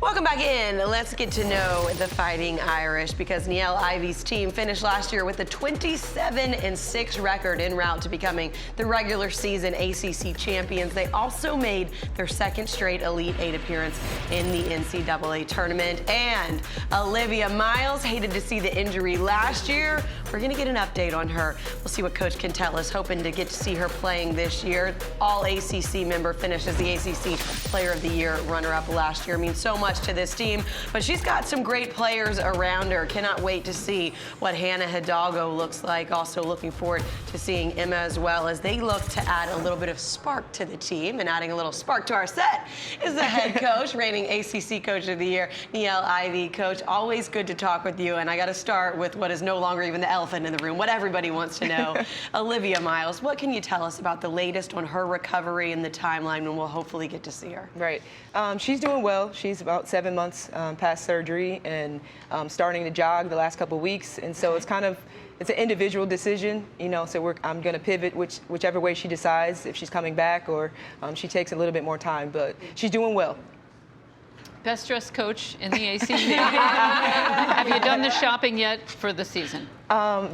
Welcome back in. Let's get to know the Fighting Irish because Niele Ivey's team finished last year with a 27-6 record en route to becoming the regular season ACC champions. They also made their second straight Elite Eight appearance in the NCAA tournament. And Olivia Miles hated to see the injury last year. We're going to get an update on her. We'll see what Coach can tell us, hoping to get to see her playing this year. All ACC member finished as the ACC Player of the Year runner-up last year. Means so much to this team, but she's got some great players around her. Cannot wait to see what Hannah Hidalgo looks like. Also looking forward to seeing Emma as well, as they look to add a little bit of spark to the team. And adding a little spark to our set is the head coach, reigning ACC Coach of the Year, Niele Ivey. Coach, always good to talk with you. And I got to start with what is no longer even the elephant in the room, what everybody wants to know. Olivia Miles, what can you tell us about the latest on her recovery and the timeline when we'll hopefully get to see her? Right. She's doing well. She's about 7 months past surgery and starting to jog the last couple of weeks. And so it's an individual decision, you know, so I'm going to pivot whichever way she decides, if she's coming back or she takes a little bit more time, but she's doing well. Best dressed coach in the ACC. Have you done the shopping yet for the season?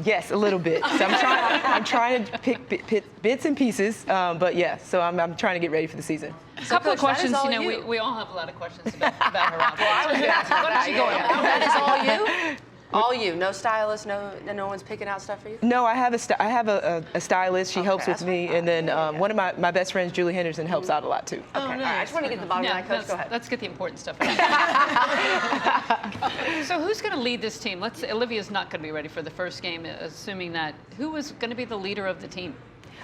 Yes, a little bit. So I'm trying to pick bits and pieces, but yeah, so I'm trying to get ready for the season. A couple of questions, you know, we all have a lot of questions about her outfit. Well, I was going to ask Why don't you go ahead? That is all you? All you, no stylist, no one's picking out stuff for you? No, I have a stylist. She helps with me, and then one of my best friends, Julie Henderson, helps out a lot too. Okay, all right, I just want to get the bottom line, Coach. Go ahead. Let's get the important stuff out. So who's going to lead this team? Olivia's not going to be ready for the first game, assuming that. Who is going to be the leader of the team?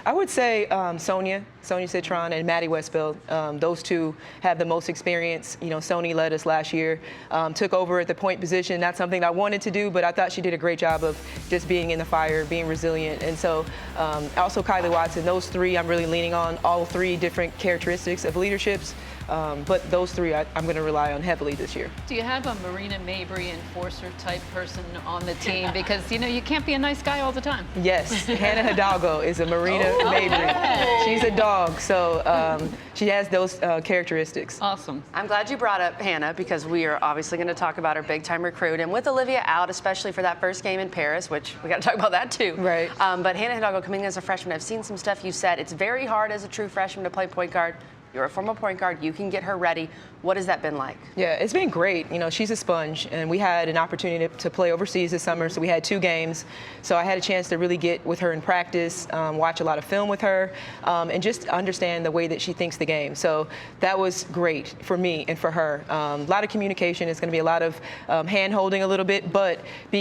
I would say Sonia Citron and Maddie Westbeld. Those two have the most experience. You know, Sony led us last year, took over at the point position. Not something I wanted to do, but I thought she did a great job of just being in the fire, being resilient. And so also Kylie Watson. Those three I'm really leaning on, all three different characteristics of leaderships. But those three I'm going to rely on heavily this year. Do you have a Marina Mabry enforcer type person on the team? Because, you know, you can't be a nice guy all the time. Yes, Hannah Hidalgo is a Marina Mabry. She's a dog, so she has those characteristics. Awesome. I'm glad you brought up Hannah, because we are obviously going to talk about her big-time recruit. And with Olivia out, especially for that first game in Paris, which we got to talk about that too. Right. But Hannah Hidalgo coming in as a freshman, I've seen some stuff you said. It's very hard as a true freshman to play point guard. You're a former point guard. You can get her ready. What has that been like? Yeah, it's been great. You know, she's a sponge, and we had an opportunity to play overseas this summer, so we had 2 games. So I had a chance to really get with her in practice, watch a lot of film with her, and just understand the way that she thinks the game. So that was great for me and for her. A lot of communication. It's going to be a lot of hand-holding a little bit, but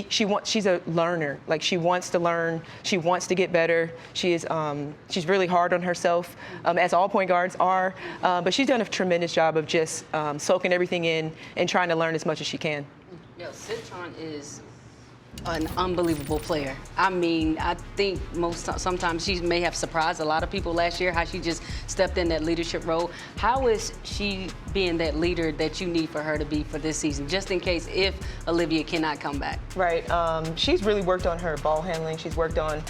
she's a learner. Like, she wants to learn. She wants to get better. She's really hard on herself, as all point guards are. But she's done a tremendous job of just soaking everything in and trying to learn as much as she can. Yo, Citron is an unbelievable player. I mean, I think sometimes she may have surprised a lot of people last year, how she just stepped in that leadership role. How is she being that leader that you need for her to be for this season, just in case if Olivia cannot come back? Right. She's really worked on her ball handling. She's worked on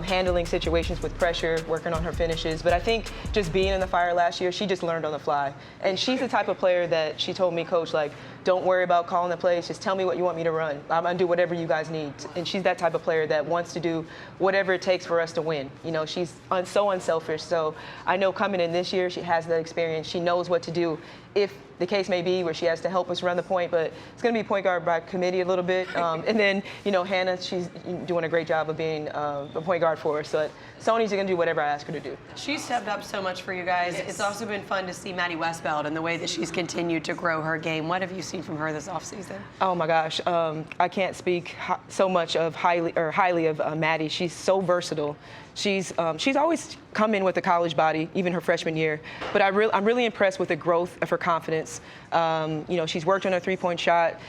handling situations with pressure, working on her finishes. But I think just being in the fire last year, she just learned on the fly. And she's the type of player that she told me, Coach, like, don't worry about calling the plays. Just tell me what you want me to run. I'm going to do whatever you guys need. And she's that type of player that wants to do whatever it takes for us to win. You know, she's so unselfish. So I know coming in this year, she has that experience. She knows what to do if the case may be where she has to help us run the point, but it's going to be point guard by committee a little bit. And then, you know, Hannah, she's doing a great job of being a point guard for us. So Sony's going to do whatever I ask her to do. She's stepped up so much for you guys. Yes. It's also been fun to see Maddie Westbeld and the way that she's continued to grow her game. What have you seen from her this offseason? Oh my gosh, I can't speak so much of highly of Maddie. She's so versatile. She's always come in with a college body, even her freshman year. But I'm really impressed with the growth of her confidence. You know, she's worked on her 3-point shot.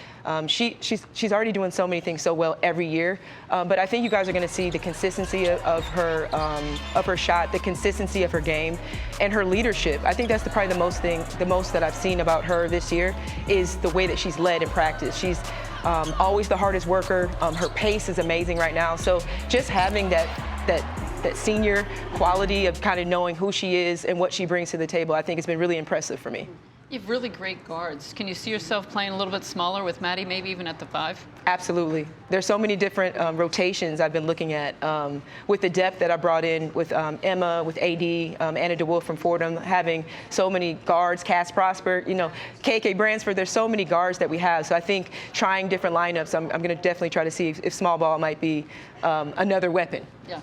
She's already doing so many things so well every year. But I think you guys are going to see the consistency of her shot, the consistency of her game, and her leadership. I think that's probably the most that I've seen about her this year is the way that she's led in practice. She's always the hardest worker. Her pace is amazing right now. So just having that senior quality of kind of knowing who she is and what she brings to the table, I think has been really impressive for me. You have really great guards. Can you see yourself playing a little bit smaller with Maddie, maybe even at the 5? Absolutely. There's so many different rotations I've been looking at with the depth that I brought in with Emma, with AD, Anna DeWolf from Fordham, having so many guards, Cass Prosper, KK Bransford. There's so many guards that we have. So I think trying different lineups, I'm going to definitely try to see if small ball might be another weapon. Yeah.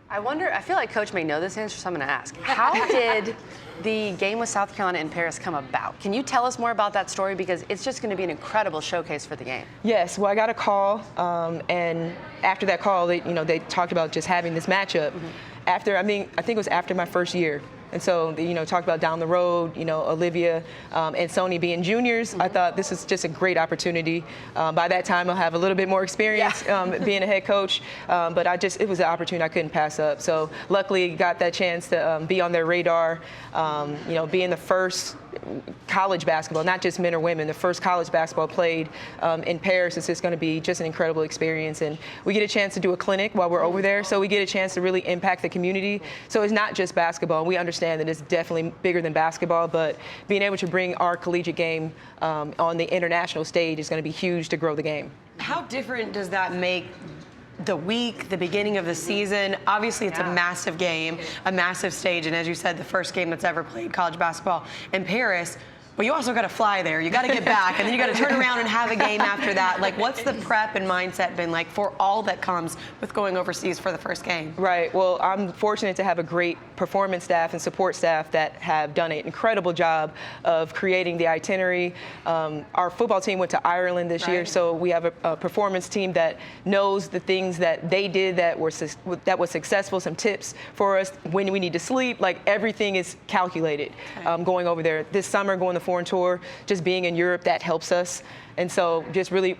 I feel like Coach may know this answer, so I'm going to ask. How did the game with South Carolina in Paris come about? Can you tell us more about that story? Because it's just going to be an incredible showcase for the game. Yes. Well, I got a call, and after that call, they talked about just having this matchup. I think it was after my first year. And so, talked about down the road, Olivia and Sony being juniors. I thought this is just a great opportunity. By that time, I'll have a little bit more experience being a head coach. But it was an opportunity I couldn't pass up. So luckily, got that chance to be on their radar, being the first college basketball, not just men or women, the first college basketball played in Paris. It's just going to be just an incredible experience. And we get a chance to do a clinic while we're over there. So we get a chance to really impact the community. So it's not just basketball. We understand that it's definitely bigger than basketball, but being able to bring our collegiate game on the international stage is going to be huge to grow the game. How different does that make the week, the beginning of the season? Obviously, it's a massive game, a massive stage, and as you said, the first game that's ever played college basketball in Paris. But you also got to fly there. You got to get back, and then you got to turn around and have a game after that. Like, what's the prep and mindset been like for all that comes with going overseas for the first game? Right. Well, I'm fortunate to have a great performance staff and support staff that have done an incredible job of creating the itinerary. Our football team went to Ireland this year, so we have a performance team that knows the things that they did that was successful, some tips for us when we need to sleep. Like, everything is calculated going over there. This summer, going to foreign tour, just being in Europe, that helps us. And so just really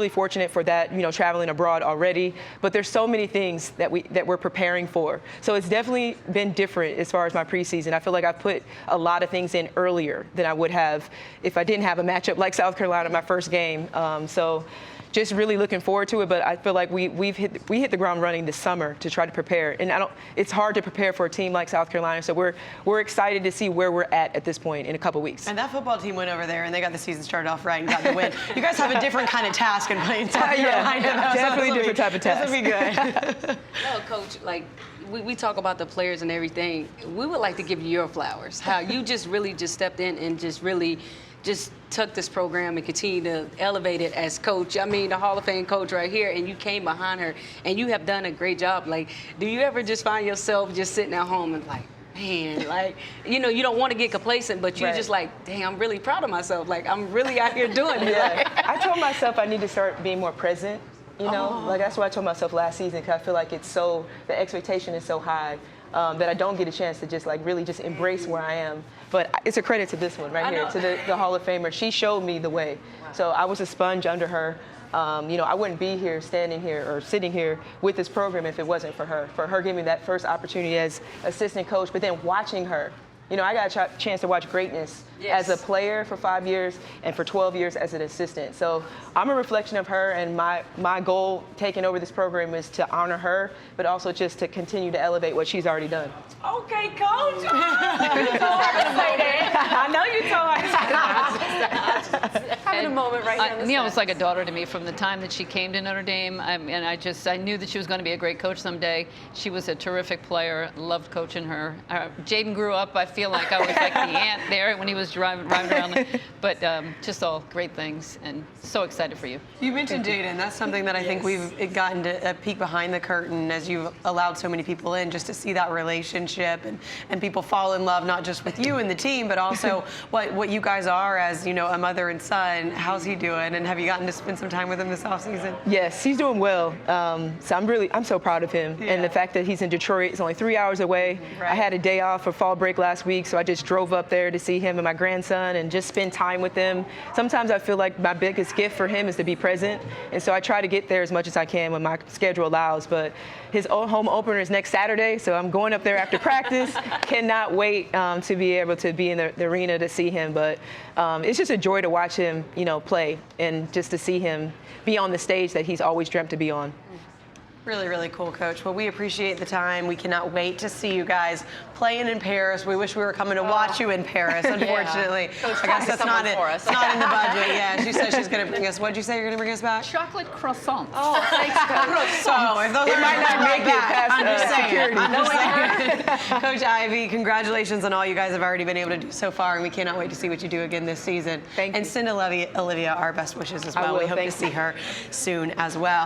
fortunate for that, traveling abroad already. But there's so many things that we're preparing for. So it's definitely been different as far as my preseason. I feel like I've put a lot of things in earlier than I would have if I didn't have a matchup like South Carolina my first game. So just really looking forward to it, but I feel like we hit the ground running this summer to try to prepare. And it's hard to prepare for a team like South Carolina, so we're excited to see where we're at this point in a couple weeks. And that football team went over there and they got the season started off right and got the win. You guys have a different kind of task in playing South Carolina. Definitely a different type of task. This will be good. No, Coach, we talk about the players and everything. We would like to give you your flowers. How you just stepped in and just took this program and continue to elevate it as coach. I mean, the Hall of Fame coach right here, and you came behind her, and you have done a great job. Like, do you ever just find yourself just sitting at home and like, man, you don't want to get complacent, but you're just like, dang, I'm really proud of myself. Like, I'm really out here doing it. I told myself I need to start being more present. That's what I told myself last season, because I feel like the expectation is so high that I don't get a chance to just really just embrace where I am. But it's a credit to this one right here, to the Hall of Famer. She showed me the way. Wow. So I was a sponge under her. I wouldn't be here, standing here, or sitting here with this program if it wasn't for her giving me that first opportunity as assistant coach, but then watching her. I got a chance to watch greatness as a player for 5 years and for 12 years as an assistant. So I'm a reflection of her, and my goal taking over this program is to honor her, but also just to continue to elevate what she's already done. Okay, Coach. You told her to say that. I know you told her. Having a moment right here. Niele was like a daughter to me from the time that she came to Notre Dame, and I knew that she was going to be a great coach someday. She was a terrific player. Loved coaching her. Jaden grew up. I feel like I was like the aunt there when he was driving around. But just all great things, and so excited for you. You mentioned Jaden. That's something that I think we've gotten to a peek behind the curtain as you've allowed so many people in, just to see that relationship and people fall in love, not just with you and the team, but also what you guys are as, a mother and son. How's he doing? And have you gotten to spend some time with him this offseason? Yes, he's doing well. So I'm so proud of him. And the fact that he's in Detroit, it's only 3 hours away. Right. I had a day off for fall break last week, so I just drove up there to see him and my grandson and just spend time with them. Sometimes I feel like my biggest gift for him is to be present, and so I try to get there as much as I can when my schedule allows. But his home opener is next Saturday, so I'm going up there after practice. Cannot wait to be able to be in the arena to see him. But it's just a joy to watch him, play, and just to see him be on the stage that he's always dreamt to be on. Really, really cool, Coach. Well, we appreciate the time. We cannot wait to see you guys playing in Paris. We wish we were coming to watch you in Paris, unfortunately. Coach, I guess that's not it. for us. It's not in the budget. Yeah, she said she's going to bring us. What did you say you're going to bring us back? Chocolate croissants. Oh, thanks, Coach. So if those It might not make it past I'm just saying. security. I'm just saying. Coach Ivey, congratulations on all you guys have already been able to do so far, and we cannot wait to see what you do again this season. Thank and you. send Olivia our best wishes as well. will. We hope to Thank you. see her soon as well.